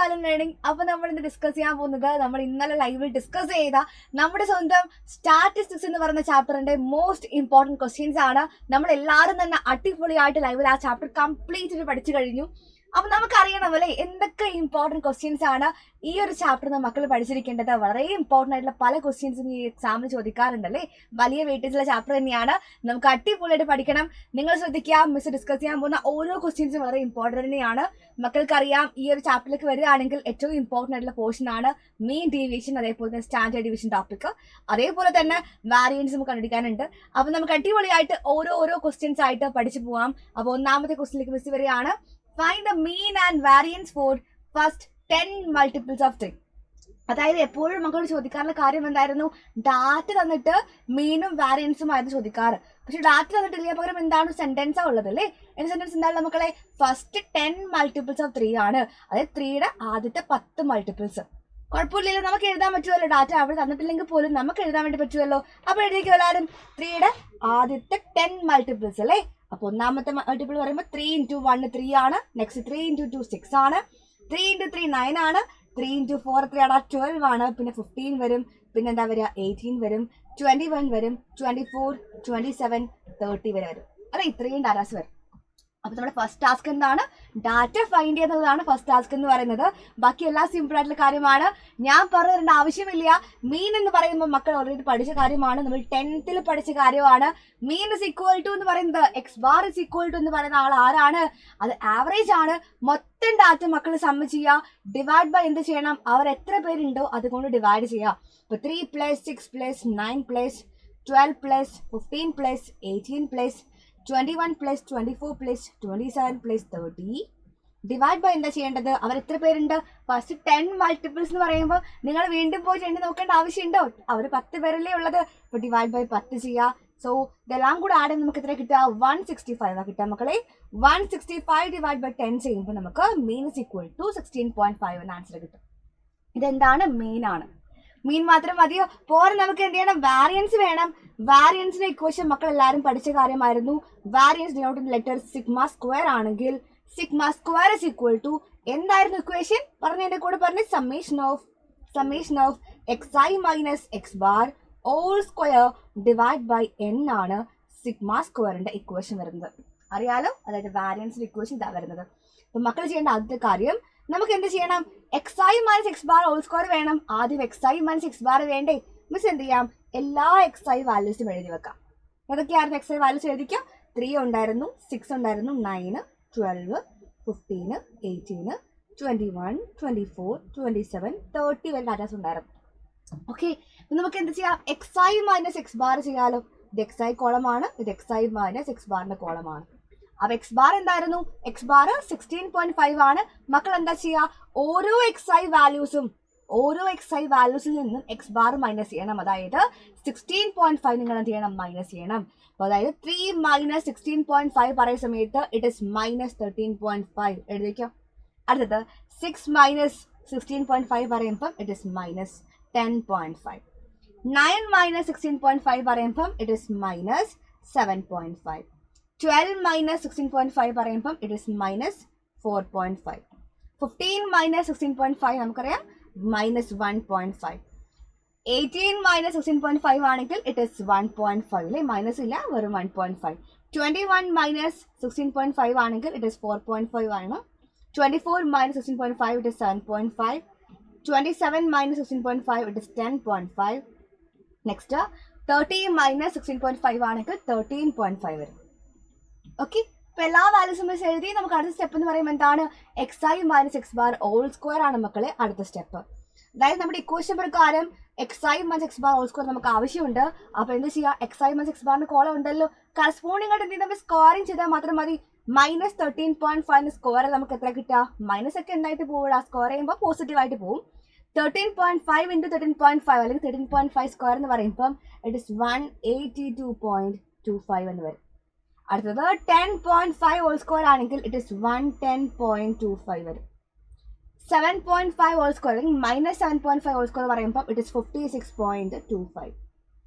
Value learning. അപ്പൊ നമ്മൾ ഇന്ന് ഡിസ്കസ് ചെയ്യാൻ പോകുന്നത് നമ്മൾ ഇന്നലെ ലൈവിൽ ഡിസ്കസ് ചെയ്ത നമ്മുടെ സ്വന്തം സ്റ്റാറ്റിസ്റ്റിക്സ് എന്ന് പറയുന്ന ചാപ്റ്ററിന്റെ മോസ്റ്റ് ഇമ്പോർട്ടന്റ് ക്വസ്റ്റ്യൻസ് ആണ്. നമ്മൾ എല്ലാവരും തന്നെ അടിപൊളിയായിട്ട് ലൈവിൽ ആ ചാപ്റ്റർ കംപ്ലീറ്റ് പഠിച്ചു കഴിഞ്ഞു. അപ്പൊ നമുക്കറിയണം അല്ലെ എന്തൊക്കെ ഇമ്പോർട്ടന്റ് ക്വസ്റ്റ്യൻസ് ആണ് ഈ ഒരു ചാപ്റ്റർ മക്കൾ പഠിച്ചിരിക്കേണ്ടത്. വളരെ ഇമ്പോർട്ടന്റ് ആയിട്ടുള്ള പല ക്വസ്റ്റ്യൻസും ഈ എക്സാമിന് ചോദിക്കാറുണ്ടല്ലേ. വലിയ വെയിറ്റേജുള്ള ചാപ്റ്റർ തന്നെയാണ്. നമുക്ക് അടിപൊളിയായിട്ട് പഠിക്കണം. നിങ്ങൾ ശ്രദ്ധിക്കുക, മിസ് ഡിസ്കസ് ചെയ്യാൻ പോകുന്ന ഓരോ ക്വസ്റ്റ്യൻസും വളരെ ഇമ്പോർട്ടന്റ് തന്നെയാണ്. മക്കൾക്കറിയാം ഈ ഒരു ചാപ്റ്ററിലേക്ക് വരികയാണെങ്കിൽ ഏറ്റവും ഇമ്പോർട്ടന്റ് ആയിട്ടുള്ള പോർഷൻ ആണ് മീൻ ഡീവിയേഷൻ, അതേപോലെ തന്നെ സ്റ്റാൻഡേർഡ് ഡീവിയേഷൻ ടോപ്പിക്, അതേപോലെ തന്നെ വാരിയൻസ് നമുക്ക് കണ്ടുപിടിക്കാനുണ്ട്. അപ്പൊ നമുക്ക് അടിപൊളിയായിട്ട് ഓരോ ക്വസ്റ്റ്യൻസ് ആയിട്ട് പഠിച്ചു പോവാം. അപ്പൊ ഒന്നാമത്തെ ക്വസ്റ്റ്യനിലേക്ക് മിസ് വരികയാണ്. Find the mean and variance for first 10 multiples of 3. അതായത് എപ്പോഴും മക്കളോട് ചോദിക്കാറുള്ള കാര്യം എന്തായിരുന്നു? ഡാറ്റ തന്നിട്ട് മീനും വാരിയൻസും ആയിരുന്നു ചോദിക്കാറ്. പക്ഷെ ഡാറ്റ തന്നിട്ടില്ല, പകരം എന്താണ് സെന്റൻസാ ഉള്ളത് അല്ലേ? എന്റെ സെന്റൻസ് എന്താണ് മക്കളെ? ഫസ്റ്റ് 10 multiples of 3 ആണ്. അതായത് 3യുടെ ആദ്യത്തെ 10 multiples. കുഴപ്പമില്ലല്ലോ, നമുക്ക് എഴുതാൻ പറ്റുമല്ലോ. ഡാറ്റ അവിടെ തന്നിട്ടില്ലെങ്കിൽ പോലും നമുക്ക് എഴുതാൻ വേണ്ടി പറ്റുമല്ലോ. അപ്പൊ എഴുതിക്കോ എല്ലാവരും. 3യുടെ ആദ്യത്തെ 10 multiples അല്ലേ? അപ്പൊ ഒന്നാമത്തെ മൾട്ടിപ്പിൾ പറയുമ്പോൾ 3 into 1 3 ആണ്. നെക്സ്റ്റ് 3 into 2 6 ആണ്. 3 into 3 9 ആണ്. 3 into 4 3 12 ആണ്. പിന്നെ 15 വരും. പിന്നെ എന്താ വരിക? 18 വരും. 21 വരും. 24 27 30 വരെ വരും. അതെ, ഇത്രയും ഡാറ്റാസ് വരും. അപ്പൊ നമ്മുടെ ഫസ്റ്റ് ടാസ്ക് എന്താണ്? ഡാറ്റ ഫൈൻഡ് ചെയ്യുന്നതാണ് ഫസ്റ്റ് ടാസ്ക് എന്ന് പറയുന്നത്. ബാക്കി എല്ലാം സിമ്പിൾ ആയിട്ടുള്ള കാര്യമാണ്. ഞാൻ പറഞ്ഞു തരേണ്ട ആവശ്യമില്ല. മീൻ എന്ന് പറയുമ്പോൾ മക്കൾ ഓൾറെഡി പഠിച്ച കാര്യമാണ്. നമ്മൾ 10th പഠിച്ച കാര്യമാണ്. മീൻ ഇസ് ഈക്വൽ ടു എന്ന് പറയുന്നത് X bar is equal to എന്ന് പറയുന്ന ആൾ ആരാണ്? അത് ആവറേജ് ആണ്. മൊത്തം ഡാറ്റ മക്കൾ സമ്മ് ചെയ്യുക. ഡിവൈഡ് ബൈ എന്ത് ചെയ്യണം? അവർ എത്ര പേരുണ്ടോ അതുകൊണ്ട് ഡിവൈഡ് ചെയ്യുക. ഇപ്പൊ 3 + 6 + 9 + 12 + 15 + 18 + 21 + 24 + 27 + 30 ഡിവൈഡ് ബൈ എന്താ ചെയ്യേണ്ടത്? അവർ എത്ര പേരുണ്ട്? ഫസ്റ്റ് 10 multiples എന്ന് പറയുമ്പോൾ നിങ്ങൾ വീണ്ടും പോയി എണ്ണി നോക്കേണ്ട ആവശ്യമുണ്ടോ? അവർ 10 പേരല്ലേ ഉള്ളത്. ഇപ്പൊ ഡിവൈഡ് ബൈ 10 ചെയ്യുക. സോ ഇതെല്ലാം കൂടെ ആഡ് നമുക്ക് എത്ര കിട്ടുക? 165 കിട്ടുക മക്കളെ. 165 ഡിവൈഡ് ബൈ 10 ചെയ്യുമ്പോൾ നമുക്ക് മീൻ ഇസ് ഈക്വൽ ടു 16.5 എന്ന ആൻസർ കിട്ടും. ഇതെന്താണ്? മീൻ ആണ്. മീൻ മാത്രം മതിയോ? പോരെ നമുക്ക് എന്ത് ചെയ്യണം? വാരിയൻസ് വേണം. വാരിയൻസിന്റെ ഇക്വേഷൻ മക്കൾ എല്ലാവരും പഠിച്ച കാര്യമായിരുന്നു. Variance denoted letter sigma square ആണെങ്കിൽ sigma square is equal to എന്തായിരുന്നു ഇക്വേഷൻ? പറഞ്ഞതിന്റെ കൂടെ പറഞ്ഞ summation of xi minus X bar whole square divide by n ആണ് സിഗ്മ സ്ക്വയറിന്റെ ഇക്വേഷൻ വരുന്നത്. അറിയാലോ, അതായത് വാരിയൻസിന്റെ ഇക്വേഷൻ ഇതാ വരുന്നത്. അപ്പൊ മക്കൾ ചെയ്യേണ്ട ആദ്യത്തെ കാര്യം, നമുക്ക് എന്ത് ചെയ്യണം? xi minus X bar whole square വേണം. ആദ്യം xi മൈനസ് എക്സ് ബാർ വേണ്ടേ? മിസ് എന്ത് ചെയ്യാം? എല്ലാ xi വാല്യൂസും എഴുതി വെക്കാം. ഏതൊക്കെയായിരുന്നു xi വാല്യൂസ്? എഴുതിക്കാം. 3 ഉണ്ടായിരുന്നു, 6 ഉണ്ടായിരുന്നു, 9 12 15 18 21 24 27 30 വരെ ഡാറ്റാസ് ഉണ്ടായിരുന്നു. ഓക്കെ, നമുക്ക് എന്ത് ചെയ്യാം? xi മൈനസ് എക്സ് ബാർ ചെയ്യാലോ. ഇത് xi കോളമാണ്, ഇത് xi മൈനസ് എക്സ് ബാറിന്റെ കോളമാണ്. അപ്പൊ എക്സ് ബാർ എന്തായിരുന്നു? എക്സ് ബാർ 16.5 ആണ്. മക്കൾ എന്താ ചെയ്യുക? ഓരോ xi വാല്യൂസിൽ നിന്നും എക്സ് ബാർ മൈനസ് ചെയ്യണം. അതായത് 16.5 നിങ്ങൾ എന്ത് ചെയ്യണം? മൈനസ് ചെയ്യണം. അപ്പൊ അതായത് 3 - 16.5 പറയുന്ന സമയത്ത് ഇറ്റ് ഇസ് -13.5 എഴുതിക്കോ. അടുത്തത് 6 - 16.5 പറയുമ്പം ഇറ്റ് ഇസ് -10.5. 9 - 16.5 പറയുമ്പം ഇറ്റ് ഇസ് -7.5. 12 - 16.5 പറയുമ്പം ഇറ്റ് ഇസ് -4.5. 15 - 16.5 നമുക്കറിയാം -1.5. 18 - 16.5 ആണെങ്കിൽ ഇറ്റ് ഇസ് 1.5 അല്ലേ? മൈനസ് ഇല്ല, വെറും 1.5. 21 - 16.5 ആണെങ്കിൽ ഇറ്റ് ഇസ് 4.5 ആണ്. 24 - 16.5 it is 7.5. 27 - 16.5 it is 10.5. Next 30 - 16.5 ആണെങ്കിൽ 13.5 വരും. ഓക്കെ, ഇപ്പൊ എല്ലാ വാല്യൂസും മിസ് എഴുതി. നമുക്ക് അടുത്ത സ്റ്റെപ്പ് എന്ന് പറയുമ്പോൾ എന്താണ്? xi minus X bar whole square ആണ് മക്കളെ അടുത്ത സ്റ്റെപ്പ്. അതായത് നമ്മുടെ ഇക്വേഷൻ പ്രകാരം xi minus X bar whole square നമുക്ക് ആവശ്യമുണ്ട്. അപ്പൊ എന്താ ചെയ്യുക? xi മൈനസ് എക്സ് ബാറിന്റെ കോളം ഉണ്ടല്ലോ, കറസ്പോണ്ടിങ് ആയിട്ട് എന്ത് ചെയ്താൽ സ്ക്വയറിങ് ചെയ്താൽ മാത്രം മതി. -13.5 സ്ക്വയർ നമുക്ക് എത്ര കിട്ടുക? മൈനസ് ഒക്കെ എന്തായിട്ട് പോവുക? സ്ക്വയർ ചെയ്യുമ്പോൾ പോസിറ്റീവ് ആയിട്ട് പോകും. 13.5 into 13.5 അല്ലെങ്കിൽ 13.5 സ്ക്വയർ എന്ന് പറയുമ്പോൾ ഇറ്റ് ഇസ് 182.25 എന്ന് വരും. അടുത്തത് 10.5 ഹോൾ സ്ക്വയർ ആണെങ്കിൽ ഇറ്റ് ഇസ് 110.25 വരും. 7.5 ഹോൾ സ്ക്വയർ അല്ലെങ്കിൽ -7.5 ഹോൾ സ്ക്വയർ പറയുമ്പോൾ ഇറ്റ് ഇസ് 56.25.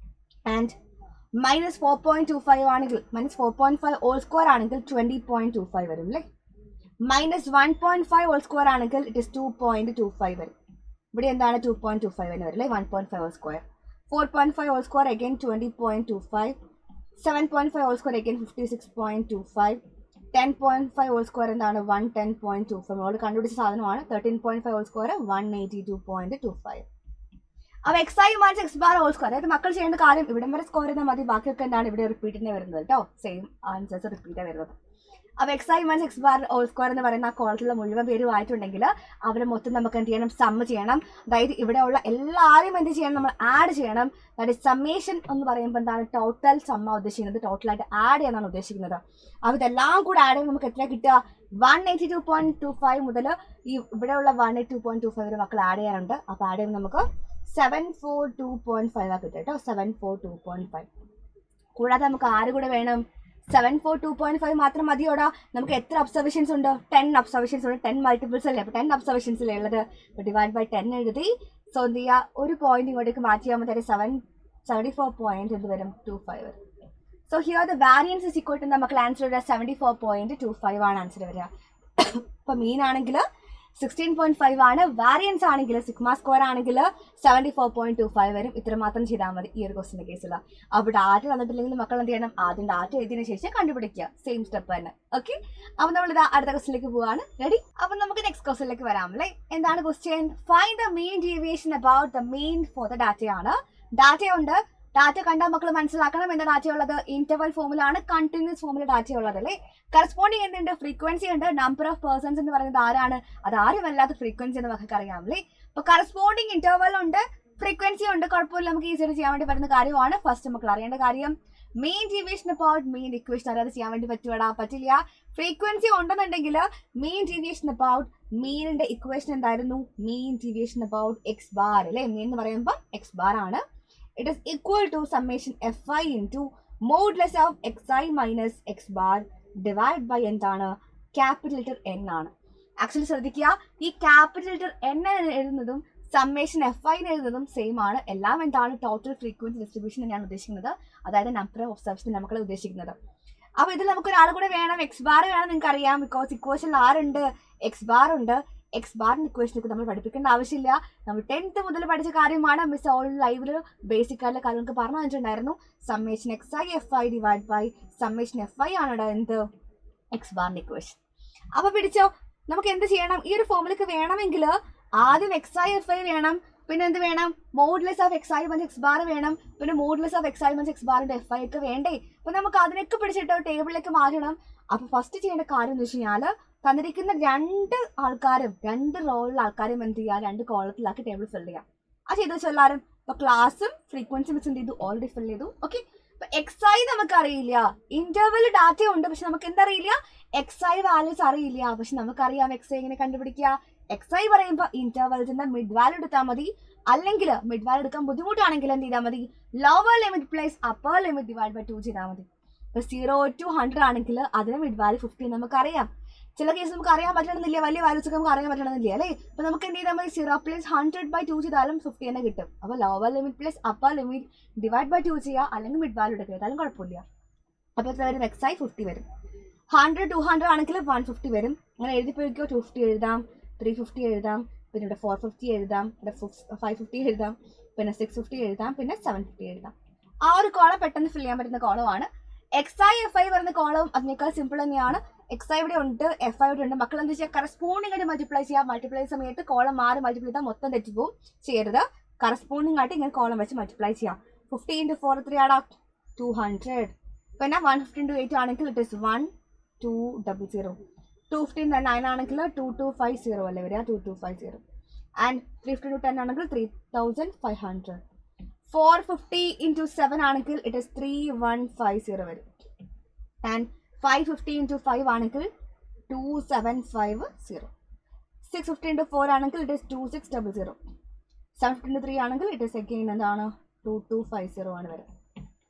ആൻഡ് -4.25 ആണെങ്കിൽ -4.5 ഹോൾ സ്ക്വയർ ആണെങ്കിൽ 20.25 വരും അല്ലേ? മൈനസ് 1.5 ഹോൾ സ്ക്വയർ ആണെങ്കിൽ ഇറ്റ് ഇസ് 2.25 വരും. ഇവിടെ എന്താണ് 2.25 എന്ന് വരില്ലേ, 1.5 whole square. 4.5 whole square again 20.25. 7.5 whole square again 56.25. 10.5 whole square എന്താണ് 110.25. നമ്മൾ കണ്ടുപിടിച്ച സാധനമാണ്. 13.5 ഹോൾ സ്ക്വയർ 182.25. അപ്പോൾ X I minus X bar whole square. അതായത് മക്കൾ ചെയ്യേണ്ട കാര്യം ഇവിടം വരെ സ്കോർ ചെയ്താൽ മതി, ബാക്കിയൊക്കെ എന്താണ് ഇവിടെ റിപ്പീറ്റിനെ വരുന്നത് കേട്ടോ, സെയിം ആൻസേഴ്സ് റിപ്പീറ്റ് വരുന്നത്. അപ്പോൾ X I minus X bar whole square എന്ന് പറയുന്ന ആ കോളത്തിലുള്ള മുഴുവൻ പേരും ആയിട്ടുണ്ടെങ്കിൽ അവരെ മൊത്തം നമുക്ക് എന്ത് ചെയ്യണം, സമ്മ് ചെയ്യണം. അതായത് ഇവിടെ ഉള്ള എല്ലാവരും എന്ത് ചെയ്യണം, നമ്മൾ ആഡ് ചെയ്യണം. അതായത് സമ്മേഷൻ എന്ന് പറയുമ്പോൾ എന്താണ് ടോട്ടൽ സമ്മ ഉദ്ദേശിക്കുന്നത്, ടോട്ടലായിട്ട് ആഡ് ചെയ്യാനാണ് ഉദ്ദേശിക്കുന്നത്. അപ്പോൾ ഇതെല്ലാം കൂടെ ആഡ് ചെയ്യുമ്പോൾ നമുക്ക് എത്ര കിട്ടുക, 182.25 മുതൽ ഈ ഇവിടെയുള്ള 182.25 വരെ മക്കൾ ആഡ് ചെയ്യാനുണ്ട്. അപ്പോൾ ആഡ് ചെയ്യുമ്പോൾ നമുക്ക് 742.5 കിട്ടും കേട്ടോ, 742.5. കൂടാതെ നമുക്ക് ആര് കൂടെ വേണം, 742.5 മാത്രം മതിയോടാ. നമുക്ക് എത്ര ഒബ്സർവേഷൻസ് ഉണ്ട്, 10 ഒബ്സർവേഷൻസ് ഉണ്ട്. 10 മൾട്ടിപ്പിൾസ് അല്ലേ, അപ്പോൾ 10 ഒബ്സർവേഷൻസിൽ ഉള്ളത് ഡിവൈഡ് ബൈ 10 എഴുതി. സോ എന്ത് ചെയ്യുക, ഒരു പോയിന്റ് ഇങ്ങോട്ടേക്ക് മാറ്റി ആകുമ്പോൾ 74 പോയിന്റ് എന്ത് വരും, 25 വരും. So here the variance is equal to നമുക്ക് ആൻസർ വരിക 74.25 ആണ് ആൻസർ വരിക. അപ്പോൾ മീൻ ആണെങ്കിൽ 16.5 ആണ്, വാരിയൻസ് ആണെങ്കിൽ സിഗ്മ സ്ക്വയർ ആണെങ്കിൽ 74.25 വരും. ഇത്ര മാത്രം ചെയ്താൽ മതി ഈ ഒരു ക്വസ്റ്റിന്റെ കേസിൽ. അപ്പോൾ ഡാറ്റ തന്നിട്ടില്ലെങ്കിൽ മക്കൾ എന്ത് ചെയ്യണം, ആദ്യം ഡാറ്റ എഴുതിയതിനു ശേഷം കണ്ടുപിടിക്കുക, സെയിം സ്റ്റെപ്പ് തന്നെ. ഓക്കെ, അപ്പോൾ നമ്മൾ ഇതാ അടുത്ത ക്വസ്റ്റിലേക്ക് പോവാണ്. റെഡി? അപ്പോൾ നമുക്ക് നെക്സ്റ്റ് ക്വസ്റ്റിലേക്ക് വരാം അല്ലേ. എന്താണ് question? Find the mean deviation about the mean for the ഡാറ്റയാണ്. ഡാറ്റയുണ്ട്, ഡാറ്റ കണ്ടാൽ മക്കൾ മനസ്സിലാക്കണം എന്താ ഡാറ്റയുള്ളത്, ഇന്റർവൽ ഫോമിലാണ്, കണ്ടിന്യൂസ് ഫോമിൽ ഡാറ്റയുള്ളത് അല്ലേ. കറസ്പോണ്ടിങ് എന്തുണ്ട്, ഫ്രീക്വൻസി ഉണ്ട്. നമ്പർ ഓഫ് പേഴ്സൺസ് എന്ന് പറയുന്നത് ആരാണ്, അത് ആരുമല്ലാത്ത ഫ്രീക്വൻസി എന്ന് നമുക്ക് അറിയാം അല്ലേ. അപ്പോൾ കറസ്പോണ്ടിങ് ഇന്റർവൽ ഉണ്ട്, ഫ്രീക്വൻസി ഉണ്ട്, കുഴപ്പമില്ല, നമുക്ക് ഈസിയായിട്ട് ചെയ്യാൻ വേണ്ടി പറ്റുന്ന കാര്യമാണ്. ഫസ്റ്റ് മക്കൾ അറിയേണ്ട കാര്യം main deviation about main equation അറിയാതെ ചെയ്യാൻ വേണ്ടി പറ്റില്ല. ഫ്രീക്വൻസി ഉണ്ടെന്നുണ്ടെങ്കിൽ മെയിൻ ഡീവിയേഷൻ അബൌട്ട് മീനിന്റെ ഇക്വേഷൻ എന്തായിരുന്നു, main deviation about X bar അല്ലേ. മീൻ എന്ന് പറയുമ്പോൾ എക്സ് ബാർ ആണ്. It is equal to summation fi into modulus of xi minus x bar divided by എന്താണ്, ക്യാപിറ്റൽ ലെറ്റർ n ആണ്. ആക്ച്വലി ശ്രദ്ധിക്കുക, ഈ ക്യാപിറ്റൽ ലെറ്റർ n എഴുതുന്നതും സമ്മേഷൻ fi എഴുതുന്നതും സെയിം ആണ്. എല്ലാം എന്താണ്, ടോട്ടൽ ഫ്രീക്വൻസി ഡിസ്ട്രിബ്യൂഷൻ തന്നെയാണ് ഉദ്ദേശിക്കുന്നത്, അതായത് നമ്പർ ഓഫ് ഒബ്സർവേഷൻ നമ്മൾ ഉദ്ദേശിക്കുന്നത്. അപ്പോൾ ഇതിൽ നമുക്ക് ഒരാൾ കൂടെ വേണം, എക്സ് ബാർ വേണം, നിങ്ങൾക്ക് അറിയാം. ബിക്കോസ് ഇക്വേഷനിൽ ആരുണ്ട്, എക്സ് ബാർ ഉണ്ട്. എക്സ് ബാറിന്റെ ഇക്വേഷനൊക്കെ നമ്മൾ പഠിപ്പിക്കേണ്ട ആവശ്യമില്ല, നമ്മൾ 10th മുതൽ പഠിച്ച കാര്യമാണ്. മിസ് ഓൾ ലൈവിൽ ബേസിക് ആയിട്ടുള്ള കാര്യങ്ങൾക്ക് പറഞ്ഞു തന്നിട്ടുണ്ടായിരുന്നു. Summation X I F I divide by summation F I ആണ് എന്ത്, എക്സ് ബാറിന്റെ ഇക്വേഷൻ. അപ്പോൾ പിടിച്ചോ, നമുക്ക് എന്ത് ചെയ്യണം, ഈ ഒരു ഫോമിലേക്ക് വേണമെങ്കിൽ ആദ്യം എക്സ് ഐ എഫ് ഐ വേണം, പിന്നെ എന്ത് വേണം, modulus of X I minus X bar വേണം, പിന്നെ modulus of X I minus X ബാറിന്റെ എഫ് ഐ ഒക്കെ വേണ്ടേ. അപ്പോൾ നമുക്ക് അതിനൊക്കെ പിടിച്ചിട്ട് ടേബിളിലേക്ക് മാറ്റണം. അപ്പോൾ ഫസ്റ്റ് ചെയ്യേണ്ട കാര്യം എന്ന് വെച്ച് കഴിഞ്ഞാൽ തന്നിരിക്കുന്ന രണ്ട് ആൾക്കാരും, രണ്ട് റോളിലുള്ള ആൾക്കാരും എന്ത് ചെയ്യുക, രണ്ട് കോളത്തിലാക്കി ടേബിൾ ഫിൽ ചെയ്യാം. അത് ചെയ്തു വെച്ചാൽ എല്ലാവരും ഇപ്പോൾ ക്ലാസ്സും ഫ്രീക്വൻസി മിക്സ് എന്ത് ചെയ്തു, ഓൾറെഡി ഫിൽ ചെയ്തു. ഓക്കെ, ഇപ്പൊ എക്സ് ഐ നമുക്ക് അറിയില്ല, ഇന്റർവെൽ ഡാറ്റ ഉണ്ട്, പക്ഷെ നമുക്ക് എന്തറിയില്ല, എക്സ് ഐ വാല്യൂസ് അറിയില്ല. പക്ഷെ നമുക്കറിയാം എക്സ് ഐ എങ്ങനെ കണ്ടുപിടിക്കുക. എക്സ് ഐ പറയുമ്പോൾ ഇന്റർവെൽസിന്റെ മിഡ് വാല്യൂ എടുത്താൽ മതി, അല്ലെങ്കിൽ മിഡ് വാല്യൂ എടുക്കാൻ ബുദ്ധിമുട്ടാണെങ്കിൽ എന്ത് ചെയ്താൽ മതി, lower limit plus upper limit divide by 2 ചെയ്താൽ മതി. ഇപ്പൊ 0 to 100 ആണെങ്കിൽ അതിന് മിഡ് വാല്യൂ 50 നമുക്കറിയാം. ചില കേസ് നമുക്ക് അറിയാൻ പറ്റണമെന്നില്ല, വലിയ വാല്യൂസ് ഒക്കെ നമുക്ക് അറിയാൻ പറ്റണമെന്നില്ല അല്ലേ. അപ്പൊ നമുക്ക് എന്ത് ചെയ്താൽ മതി, 0 + 100/2 ചെയ്താലും 50 തന്നെ കിട്ടും. അപ്പോൾ lower limit plus upper limit divide by 2 ചെയ്യുക, അല്ലെങ്കിൽ മിഡ് വാല്യൂ എടുക്കുക, ഏതായാലും കുഴപ്പമില്ല. അപ്പോൾ എത്ര വരും, എക്സ് ഐ 50 വരും. 100 to 100 ആണെങ്കിൽ 150 വരും. അങ്ങനെ എഴുതി പോയിക്കോ, 250 എഴുതാം, 350 എഴുതാം, പിന്നെ ഇവിടെ 450 എഴുതാം, ഇവിടെ 550 എഴുതാം, പിന്നെ 650 എഴുതാം, പിന്നെ 750 എഴുതാം. ആ ഒരു കോളം പെട്ടെന്ന് ഫിൽ ചെയ്യാൻ പറ്റുന്ന കോളമാണ്. എക്സ് ഐ എഫ് ഐ പറയുന്ന കോളം അതിനേക്കാൾ സിമ്പിൾ തന്നെയാണ്. എക്സ് ഐ ഇവിടെ ഉണ്ട്, എഫ് ഐ ഇവിടെ ഉണ്ട്. മക്കൾ എന്താ ചെയ്യുക, കറസ്പോണ്ടിങ് ആയിട്ട് മൾട്ടിപ്ലൈ ചെയ്യുക. മൾട്ടിപ്ലൈ സമയത്ത് കോളം മാറി മൾട്ടിപ്ലൈ ചെയ്താൽ മൊത്തം തെറ്റിപ്പോവും, ചെയ്യരുത്. കറസ്പോണ്ടിങ് ആയിട്ട് ഇങ്ങനെ കോളം വെച്ച് മൾട്ടിപ്ലൈ ചെയ്യാം. 50 × 4 എത്രയാടാ, 200. പിന്നെ 150 × 8 ആണെങ്കിൽ ഇറ്റ് ഇസ് 1200. 250 × 9 ആണെങ്കിൽ 2250 അല്ലേ വരിക, 2250. ആൻഡ് 350 × 10 ആണെങ്കിൽ 3500. 450 × 7 ആണെങ്കിൽ ഇറ്റ് ഇസ് 3150 വരും. ആൻഡ് 550 × 5 ആണെങ്കിൽ 2750. 650 × 4 ആണെങ്കിൽ ഇറ്റ് ഇസ് 2600. 750 × 3 ആണെങ്കിൽ ഇറ്റ് ഇസ് അഗെയിൻ എന്താണ്, 2250 ആണ് വരും.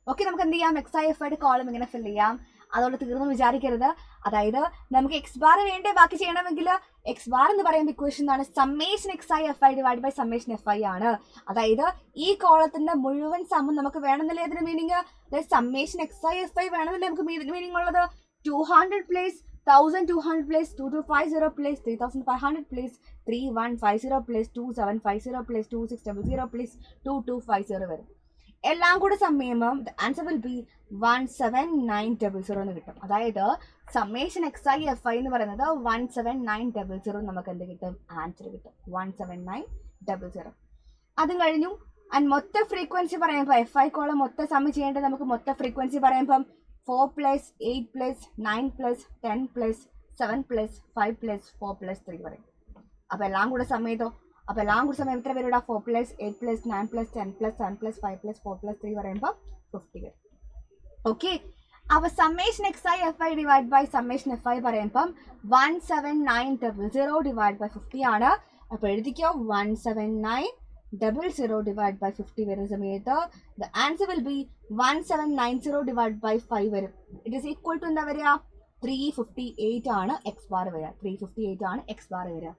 ഓക്കെ, നമുക്ക് എന്ത് ചെയ്യാം, എക്സ് ഐ എഫ് ഐയുടെ കോളം ഇങ്ങനെ ഫിൽ ചെയ്യാം. അതോടെ തീർന്നു വിചാരിക്കരുത്. അതായത് നമുക്ക് എക്സ് ബാർ വേണ്ടേ ബാക്കി ചെയ്യണമെങ്കിൽ, എക്സ് ബാർ എന്ന് പറയുന്ന ഇക്വേഷൻ ആണ് summation X I F I divide by summation F I ആണ്. അതായത് ഈ കോളത്തിന്റെ മുഴുവൻ സമ്മം നമുക്ക് വേണമെന്നില്ല. ഇതിന് മീനിങ്, അതായത് summation X I F I വേണമെന്നില്ല നമുക്ക് മീനിങ് ഉള്ളത്. 200 + 1200 place 2250 place 3500 place 3150 place 2750 place 2600 place 2250 വരും. എല്ലാം കൂടെ സം ചെയ്യുമ്പം ദ ആൻസർ വിൽ ബി 17900 എന്ന് കിട്ടും. അതായത് സമ്മേഷൻ XI എന്ന് പറയുന്നത് 17900 നമുക്ക് എന്ത് കിട്ടും? ആൻസർ കിട്ടും 17900. അതും കഴിഞ്ഞു. ആൻഡ് മൊത്തം ഫ്രീക്വൻസി പറയുമ്പോൾ FI കോളം മൊത്തം സമ്മ് ചെയ്യേണ്ടത് നമുക്ക് മൊത്തം ഫ്രീക്വൻസി പറയുമ്പം 4 plus 8 plus 9 plus 10 plus 7 plus 5 plus 4 plus 3 പറയും. അപ്പോൾ എല്ലാം കൂടെ സമ്മ് ചെയ്തോ. അപ്പോൾ എല്ലാം കൂടെ സമയം എത്ര പേരുടെ 4 plus 8 plus 9 plus 10 plus 7 plus 5 plus 4 plus 3 പറയുമ്പോൾ 50 വരും. ഓക്കെ, അപ്പോൾ summation XI divide by summation FI പറയുമ്പം 17900 ഡിവൈഡ് ബൈ 50 ആണ്. അപ്പോൾ എഴുതിക്കോ 17900 ഡിവൈഡ് ബൈ 50 വരുന്ന സമയത്ത് the answer will be 1790 divide by 5 വരും. ഇറ്റ് ഈസ് ഈക്വൽ ടു എന്താ വരിക? 358 ആണ് എക്സ് ബാർ വരിക. 358 ആണ് എക്സ് ബാർ വരിക.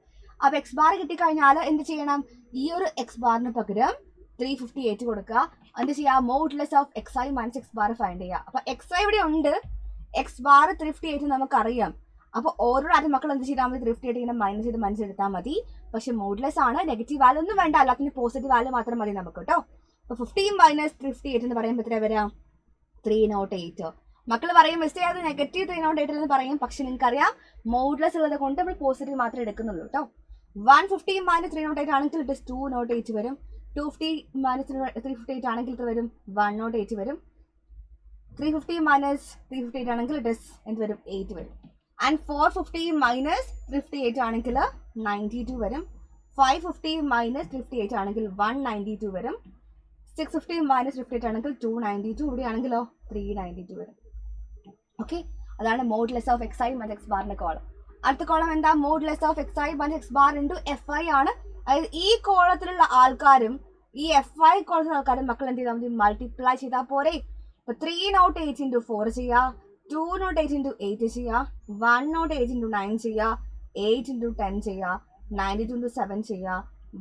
അപ്പോൾ എക്സ് ബാർ കിട്ടിക്കഴിഞ്ഞാൽ എന്ത് ചെയ്യണം? ഈ ഒരു എക്സ് ബാറിന് പകരം 358 കൊടുക്കുക. എന്ത് ചെയ്യുക? Modulus of XI minus X bar find ചെയ്യുക. അപ്പോൾ XI ഇവിടെ ഉണ്ട്, എക്സ് ബാർ 358 നമുക്കറിയാം. അപ്പോൾ ഓരോ ആദ്യം മക്കൾ എന്ത് ചെയ്താൽ മതി? 358 ഇങ്ങനെ മൈനസ് ചെയ്ത് മനസ്സിലെടുത്താൽ മതി. പക്ഷെ മോഡുലസ് ആണ്, നെഗറ്റീവ് വാല്യൂ ഒന്നും വേണ്ട, എല്ലാത്തിനും പോസിറ്റീവ് വാല്യൂ മാത്രം മതി നമുക്ക് കേട്ടോ. അപ്പോൾ 50 മൈനസ് 358 എന്ന് പറയുമ്പോൾ എത്ര വരാം? 308. മക്കൾ പറയും മിസ്റ്റേക്ക് അത് നെഗറ്റീവ് 308 എന്ന് പറയും. പക്ഷെ നിങ്ങൾക്കറിയാം മോഡുലസ് ഉള്ളത് കൊണ്ട് നമ്മൾ പോസിറ്റീവ് മാത്രമേ എടുക്കുന്നുള്ളൂ കേട്ടോ. 150 മൈനസ് 308 ആണെങ്കിൽ ഇറ്റ് ഇസ് 208 വരും. 250 മൈനസ് 358 ആണെങ്കിൽ ഇത്ര വരും 108 വരും. 350 മൈനസ് 358 ആണെങ്കിൽ ഇറ്റ് ഇസ് എന്ത് വരും? 8 വരും. ആൻഡ് 450 മൈനസ് 358 ആണെങ്കിൽ 92 വരും. 550 മൈനസ് 358 ആണെങ്കിൽ 192 വരും. 650 മൈനസ് 58 ആണെങ്കിൽ 292. ഇവിടെ ആണെങ്കിലോ 392 വരും. ഓക്കെ, അതാണ് modulus of XI minus X ബാറിന്റെ കോളം. അടുത്ത കോളം എന്താ? Modulus of XI minus X bar into FI ആണ്. അതായത് ഈ കോളത്തിലുള്ള ആൾക്കാരും ഈ FI കോളത്തിലുള്ള ആൾക്കാരും മക്കൾ എന്ത് ചെയ്താൽ മതി? മൾട്ടിപ്ലൈ ചെയ്താൽ പോരെ. ഇപ്പൊ 308 ഇൻറ്റു 4 ചെയ്യുക, 208 ഇൻറ്റു 8 ചെയ്യുക, 108 ഇൻറ്റു 9 ചെയ്യുക, 8 ഇൻറ്റു 10 ചെയ്യുക, 92 ഇൻറ്റു 7 ചെയ്യുക,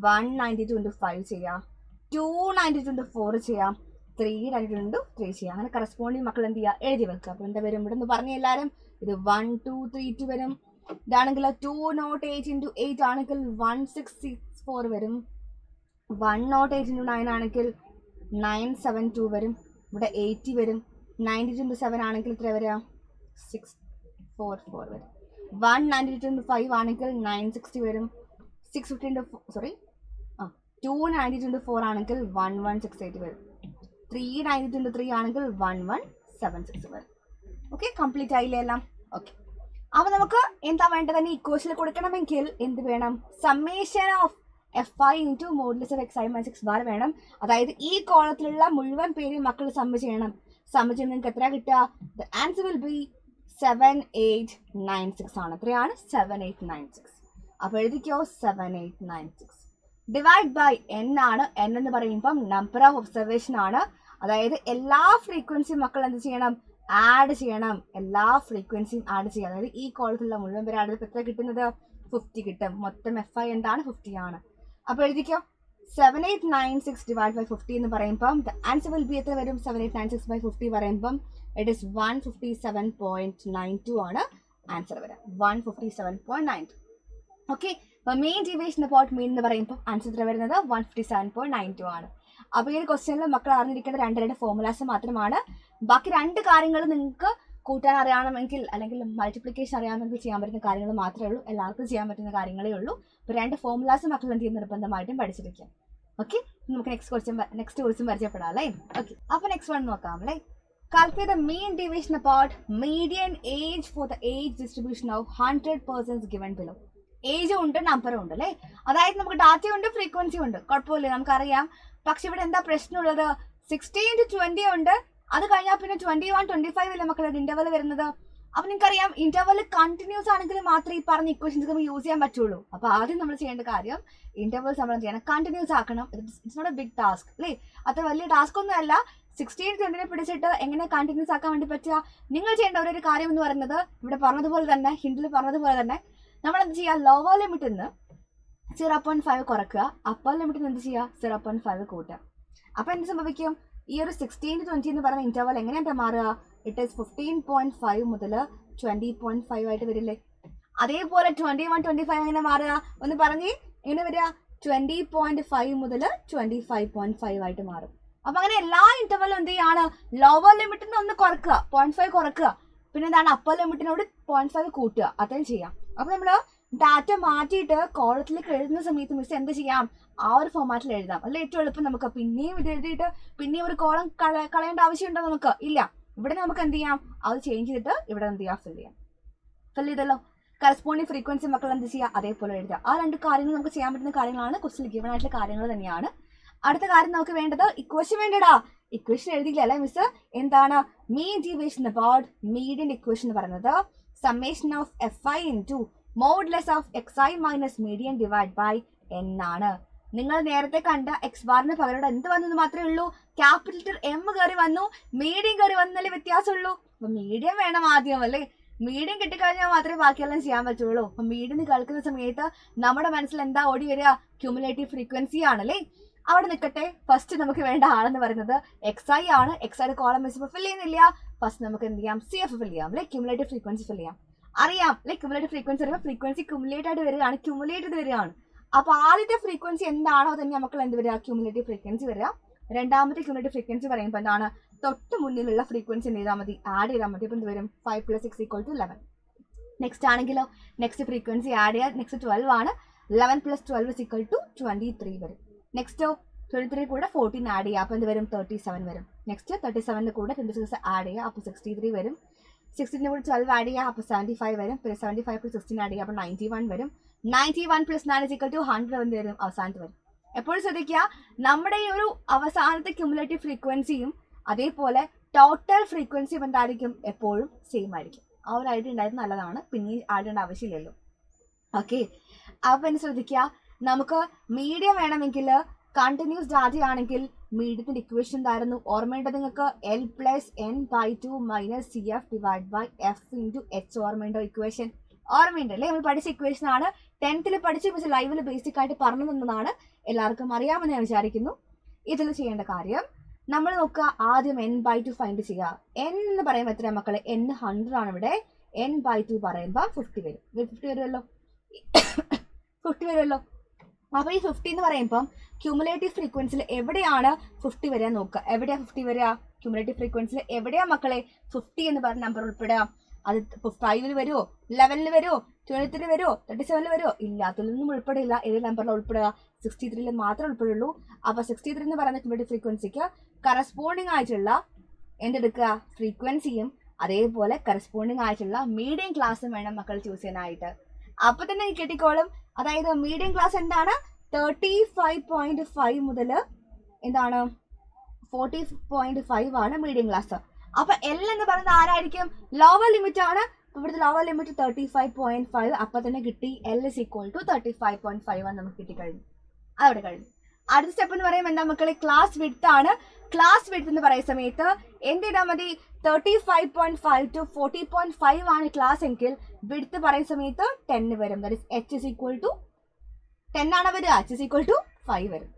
192 ഇൻറ്റു 5 ചെയ്യുക, 292 ഇൻറ്റു 4 ചെയ്യാം, 392 ഇൻറ്റു 3 ചെയ്യാം. അങ്ങനെ കറസ്പോണ്ടിങ് മക്കൾ എന്ത് ചെയ്യുക? എഴുതി വെക്കുക. അപ്പോൾ എന്താ വരും? ഇവിടെ നിന്ന് പറഞ്ഞ എല്ലാവരും ഇത് 1232 വരും. ഇതാണെങ്കിൽ 208 ഇൻറ്റു 8 ആണെങ്കിൽ 1664 വരും. 108 ഇൻറ്റു 9 ആണെങ്കിൽ 972 വരും. ഇവിടെ 80 വരും. 92 ഇൻറ്റു 7 ആണെങ്കിൽ ഇത്ര വരിക? 644 വരും. 192 ഇൻറ്റു 5 ആണെങ്കിൽ 960 വരും. 650 ഇൻറ്റു 292 ഇൻറ്റു 4 ആണെങ്കിൽ 1168 വരും. 392 ഇൻറ്റു 3 ആണെങ്കിൽ 1176 വരും. ഓക്കെ, കംപ്ലീറ്റ് ആയില്ലേ എല്ലാം? ഓക്കെ, അപ്പോൾ നമുക്ക് എന്താ വേണ്ടത്? തന്നെ ഇക്വേഷനിൽ കൊടുക്കണമെങ്കിൽ എന്ത് വേണം? Summation of FI into modulus of XI minus X bar വേണം. അതായത് ഈ കോളത്തിലുള്ള മുഴുവൻ പേരും മക്കൾ സമ്മ് ചെയ്യണം. സമ്മ് ചെയ്യുമ്പോൾ നിങ്ങൾക്ക് എത്ര കിട്ടുക? ദ ആൻസർ വിൽ ബി 7896 ആണ്. എത്രയാണ്? 7896. അപ്പോൾ എഴുതിക്കോ 7896 ഡിവൈഡ് ബൈ N ആണ്. N എന്ന് പറയുമ്പം നമ്പർ ഓഫ് ഒബ്സർവേഷൻ ആണ്. അതായത് എല്ലാ ഫ്രീക്വൻസിയും മക്കൾ എന്ത് ചെയ്യണം? ആഡ് ചെയ്യണം. എല്ലാ ഫ്രീക്വൻസിയും ആഡ് ചെയ്യുക. അതായത് ഈ കോളത്തിലുള്ള മുഴുവൻ പേര് ആഡ് ചെയ്തപ്പോൾ എത്ര കിട്ടുന്നത്? 50 കിട്ടും. മൊത്തം FI എന്താണ്? 50 ആണ്. അപ്പോൾ എഴുതിക്കോ 7896 ഡിവൈഡ് ബൈ 50 എന്ന് പറയുമ്പം ദ ആൻസർ വിൽ ബി എത്ര വരും? 7896 ബൈ 50 പറയുമ്പം ഇറ്റ് ഇസ് 157.92 ആണ് ആൻസർ വരാം. 157.92. ഓക്കെ, അപ്പോൾ മെയിൻ ഡീവിയേഷൻ അബൌട്ട് മീൻ എന്ന് പറയുമ്പോൾ ആൻസർ എത്ര വരുന്നത്? 157.92 ആണ്. അപ്പോൾ ഈ ഒരു ക്വസ്റ്റ്യനിൽ മക്കൾ അറിഞ്ഞിരിക്കേണ്ട രണ്ട് ഫോർമുലാസ് മാത്രമാണ്. ബാക്കി രണ്ട് കാര്യങ്ങൾ നിങ്ങൾക്ക് കൂട്ടാൻ അറിയണമെങ്കിൽ അല്ലെങ്കിൽ മൾട്ടിപ്ലിക്കേഷൻ അറിയാമെങ്കിൽ ചെയ്യാൻ പറ്റുന്ന കാര്യങ്ങൾ മാത്രമേ ഉള്ളൂ. എല്ലാവർക്കും ചെയ്യാൻ പറ്റുന്ന കാര്യങ്ങളേ ഉള്ളൂ. അപ്പോൾ രണ്ട് ഫോർമുലാസ് മക്കൾ എന്ത് ചെയ്യുന്ന നിർബന്ധമായിട്ടും പഠിച്ചിരിക്കാം. ഓക്കെ, നമുക്ക് നെക്സ്റ്റ് ക്വസ്റ്റ്യൻ പരിചയപ്പെടാം അല്ലേ? ഓക്കെ, അപ്പോൾ നെക്സ്റ്റ് വൺ നോക്കാം അല്ലേ? Calculate the mean deviation about median age for the age distribution of 100 persons given below. ഏജും ഉണ്ട് നമ്പറും ഉണ്ട് അല്ലേ? അതായത് നമുക്ക് ഡാറ്റയും ഉണ്ട് ഫ്രീക്വൻസിയും ഉണ്ട്, കുഴപ്പമില്ല, നമുക്കറിയാം. പക്ഷെ ഇവിടെ എന്താ പ്രശ്നമുള്ളത്? 16 to 20 ഉണ്ട്. അത് കഴിഞ്ഞാൽ പിന്നെ 21, 25 അല്ലേ മക്കളുടെ ഇന്റർവൽ വരുന്നത്. അപ്പൊ നിങ്ങൾക്കറിയാം ഇന്റർവൽ കണ്ടിന്യൂസ് ആണെങ്കിൽ മാത്രമേ ഈ പറഞ്ഞ ഇക്വേഷൻസ് നമുക്ക് യൂസ് ചെയ്യാൻ പറ്റുള്ളൂ. അപ്പൊ ആദ്യം നമ്മൾ ചെയ്യേണ്ട കാര്യം ഇന്റർവൽസ് നമ്മൾ ചെയ്യണം, കണ്ടിന്യൂസ് ആക്കണം. It's not a big task അല്ലേ? അത്ര വലിയ ടാസ്ക് ഒന്നും അല്ല. 16 to 20 പിടിച്ചിട്ട് എങ്ങനെ കണ്ടിന്യൂസ് ആക്കാൻ വേണ്ടി പറ്റുക? നിങ്ങൾ ചെയ്യേണ്ട ഒരു കാര്യം എന്ന് പറയുന്നത് ഇവിടെ പറഞ്ഞതുപോലെ തന്നെ, ഹിന്ദിയിൽ പറഞ്ഞതുപോലെ തന്നെ നമ്മൾ എന്ത് ചെയ്യുക? ലോവർ ലിമിറ്റ് നിന്ന് 0.5 കുറയ്ക്കുക, അപ്പർ ലിമിറ്റിൽ നിന്ന് എന്ത് ചെയ്യുക? 0.5 കൂട്ടുക. അപ്പൊ എന്ത് സംഭവിക്കും? ഈ ഒരു 16 to 20 എന്ന് പറയുന്ന ഇന്റർവൽ എങ്ങനെയാ മാറുക? ഇറ്റ് ഈസ് 15.5 മുതൽ 20.5 ആയിട്ട് വരില്ലേ? അതേപോലെ 21, 25 എങ്ങനെ മാറുക ഒന്ന് പറഞ്ഞേ, എങ്ങനെ വരിക? 20.5 മുതൽ 25.5 ആയിട്ട് മാറും. അപ്പൊ അങ്ങനെ എല്ലാ ഇന്റർവെല്ലും എന്ത് ചെയ്യാണ്? ലോവർ ലിമിറ്റിന് ഒന്ന് കുറക്കുക, 0.5 കുറക്കുക, പിന്നെ എന്താണ് അപ്പർ ലിമിറ്റിനോട് 0.5 കൂട്ടുക, അത്രയും ചെയ്യാം. അപ്പൊ നമ്മള് ഡാറ്റ മാറ്റിയിട്ട് കോളത്തിലേക്ക് എഴുതുന്ന സമയത്ത് മിസ് എന്ത് ചെയ്യാം? ആ ഒരു ഫോമാറ്റിൽ എഴുതാം. അല്ല ഏറ്റവും എളുപ്പം നമുക്ക്. പിന്നെയും ഇത് എഴുതിയിട്ട് പിന്നെയും ഒരു കോളം കളയേണ്ട ആവശ്യമുണ്ടോ? നമുക്ക് ഇല്ല. ഇവിടെ നമുക്ക് എന്ത് ചെയ്യാം? അത് ചേഞ്ച് ചെയ്തിട്ട് ഇവിടെ എന്ത് ചെയ്യാം? ഫിൽ ചെയ്തല്ലോ. കറസ്പോണ്ടിങ് ഫ്രീക്വൻസി മക്കൾ എന്ത് ചെയ്യുക? അതേപോലെ എഴുതുക. ആ രണ്ട് കാര്യങ്ങൾ നമുക്ക് ചെയ്യാൻ പറ്റുന്ന കാര്യങ്ങളാണ്, ക്വസ്റ്റിൽ ഗിവൺ ആയിട്ടുള്ള കാര്യങ്ങൾ തന്നെയാണ്. അടുത്ത കാര്യം നമുക്ക് വേണ്ടത് ഇക്വേഷൻ വേണ്ടടാ. ഇക്വേഷൻ എഴുതിയില്ല അല്ലെ മിസ്? എന്താണ് mean deviation about median equation എന്ന് പറയുന്നത്? Summation of FI into modulus of XI minus median divide by N ആണ്. നിങ്ങൾ നേരത്തെ കണ്ട എക്സ് ബാറിന് പകരം എന്ത് വന്നു മാത്രമേ ഉള്ളൂ? ക്യാപിറ്റൽ M കയറി വന്നു, മീഡിയം കയറി വന്നല്ലേ വ്യത്യാസമുള്ളൂ. അപ്പൊ മീഡിയം വേണം ആദ്യം അല്ലേ? മീഡിയം കിട്ടിക്കഴിഞ്ഞാൽ മാത്രമേ ബാക്കിയെല്ലാം ചെയ്യാൻ പറ്റുള്ളൂ. അപ്പൊ മീഡിയം കേൾക്കുന്ന സമയത്ത് നമ്മുടെ മനസ്സിൽ എന്താ ഓടി വരിക? ക്യുമുലേറ്റീവ് ഫ്രീക്വൻസി ആണല്ലേ? അവിടെ നിൽക്കട്ടെ. ഫസ്റ്റ് നമുക്ക് വേണ്ട ആളെന്ന് പറയുന്നത് XI ആണ്. XIയുടെ കോളം മിസ് ഫിൽ ചെയ്യുന്നില്ല. ഫസ്റ്റ് നമുക്ക് എന്ത് ചെയ്യാം? CF ഫിൽ ചെയ്യാം അല്ലെ? ക്യുമുലേറ്റീവ് ഫ്രീക്വൻസി ഫിൽ ചെയ്യാം. അറിയാം അല്ലെ? ക്യുമുലേറ്റീവ് ഫ്രീക്വൻസി പറയുമ്പോൾ ഫ്രീക്വൻസി ക്യുമുലേറ്റ് ആയിട്ട് വരികയാണ്, ക്യുമുലേറ്റ് ചെയ്ത് വരികയാണ്. അപ്പൊ ആദ്യത്തെ ഫ്രീക്വൻസി എന്താണോ തന്നെ നമുക്ക് എന്ത് വരിക? ക്യുമുലേറ്റീവ് ഫ്രീക്വൻസി വരിക. രണ്ടാമത്തെ ക്യുമുലേറ്റീവ് ഫ്രീക്വൻസി പറയുമ്പോൾ എന്താണ്? തൊട്ട് മുന്നിലുള്ള ഫ്രീക്വൻസി എന്ത് ചെയ്താൽ മതി? ആഡ് ചെയ്താൽ മതി. അപ്പൊ എന്ത് വരും? 5 + 6 = 11. നെക്സ്റ്റ് ആണെങ്കിലോ നെക്സ്റ്റ് ഫ്രീക്വൻസി ആഡ് ചെയ്യാൻ. നെക്സ്റ്റ് 12 ആണ്. 11 + 12 = 23 വരും. നെക്സ്റ്റോ 23 കൂടെ 14 ആഡ് ചെയ്യുക. അപ്പൊ എന്ത് വരും? 37 വരും. നെക്സ്റ്റ് 37 കൂടെ 26 ആഡ് ചെയ്യുക. അപ്പൊ 63 വരും. 16 കൂടെ 12 ആഡ് ചെയ്യുക. അപ്പൊ 75 വരും. പിന്നെ 75 + 16 ആഡ് ചെയ്യുക. അപ്പൊ 91 വരും. 91 + 9 = 100 എന്ത് വരും? അവസാനത്ത് വരും. എപ്പോഴും ശ്രദ്ധിക്കുക, നമ്മുടെ ഈ ഒരു അവസാനത്തെ ക്യുമുലേറ്റീവ് ഫ്രീക്വൻസിയും അതേപോലെ ടോട്ടൽ ഫ്രീക്വൻസിയും എന്തായിരിക്കും? എപ്പോഴും സെയിം ആയിരിക്കും. ആ ഒരു ഐഡിയ ഉണ്ടായത് നല്ലതാണ്. പിന്നെ ആഡ് ചെയ്യേണ്ട ആവശ്യമില്ലല്ലോ. ഓക്കെ, അപ്പൊ എന്നെ ശ്രദ്ധിക്കുക, നമുക്ക് മീഡിയം വേണമെങ്കിൽ കണ്ടിന്യൂസ് ഡാറ്റ ആണെങ്കിൽ മീഡിയത്തിന്റെ ഇക്വേഷൻ എന്തായിരുന്നു? ഓർമ്മയുണ്ട് നിങ്ങൾക്ക്? L + N/2 - CF / F × H. ഓർമ്മയുണ്ടോ ഇക്വേഷൻ? ഓർമ്മയുണ്ട് അല്ലേ? നമ്മൾ പഠിച്ച ഇക്വേഷൻ ആണ്. 10th പഠിച്ച മിസ് ലൈവിൽ ബേസിക് ആയിട്ട് പറഞ്ഞു തന്നതാണ്. എല്ലാവർക്കും അറിയാമെന്ന് ഞാൻ വിചാരിക്കുന്നു. ഇതിൽ ചെയ്യേണ്ട കാര്യം നമ്മൾ നോക്കുക, ആദ്യം N/2 ഫൈൻഡ് ചെയ്യുക. N എന്ന് പറയുമ്പോൾ എത്ര മക്കളെ? N 100 ആണ് ഇവിടെ. N/2 പറയുമ്പോൾ 50 വരും. 50 വരുമല്ലോ. 50 വരുമല്ലോ. അപ്പൊ ഈ 50 എന്ന് പറയുമ്പം ക്യുമുലേറ്റീവ് ഫ്രീക്വൻസിയിൽ എവിടെയാണ് 50 വരിക നോക്കുക. എവിടെയാ 50 വരിക? ക്യുമുലേറ്റീവ് ഫ്രീക്വൻസിയിൽ എവിടെയാ മക്കളെ 50 എന്ന് പറഞ്ഞ നമ്പർ ഉൾപ്പെടുക? അത് 5 വരുമോ? 11 വരുമോ? 23 വരുമോ? 37 വരുമോ? ഇല്ലാത്തതൊന്നും ഉൾപ്പെടില്ല. ഏത് നമ്പറിലാണ് ഉൾപ്പെടുക? 63 മാത്രമേ ഉൾപ്പെടുള്ളൂ. അപ്പൊ 63 എന്ന് പറയുന്ന ക്യുമുലേറ്റീവ് ഫ്രീക്വൻസിക്ക് കറസ്പോണ്ടിങ് ആയിട്ടുള്ള എന്തെടുക്കുക? ഫ്രീക്വൻസിയും അതേപോലെ കറസ്പോണ്ടിങ് ആയിട്ടുള്ള മീഡിയം ക്ലാസ്സും വേണം മക്കൾ ചൂസ് ചെയ്യാനായിട്ട്. അപ്പൊ തന്നെ കിട്ടിക്കോളും. അതായത് മീഡിയം ക്ലാസ് എന്താണ്? 35.5 മുതൽ എന്താണ് 40.5 ആണ് മീഡിയം ക്ലാസ്. അപ്പൊ L എന്ന് പറയുന്നത് ആരായിരിക്കും? ലോവർ ലിമിറ്റ് ആണ്. ഇവിടുത്തെ ലോവർ ലിമിറ്റ് 35.5. അപ്പൊ തന്നെ കിട്ടി L = 35.5 നമുക്ക് കിട്ടിക്കഴിഞ്ഞു. അതവിടെ കഴിഞ്ഞു. അടുത്ത സ്റ്റെപ്പ് എന്ന് പറയുമ്പോൾ എന്താ മക്കളെ? ക്ലാസ് വിഡ്ത്ത് ആണ്. ക്ലാസ് വിഡ്ത്ത് എന്ന് പറയുന്ന സമയത്ത് എന്ത് ചെയ്താൽ മതി? 35.5 to 40.5 ആണ് ക്ലാസ് എങ്കിൽ വിഡ്ത്ത് പറയുന്ന സമയത്ത് 10 വരും. ദാറ്റ് ഈസ് H = 10 ആണ് വരിക. H = 5 വരും.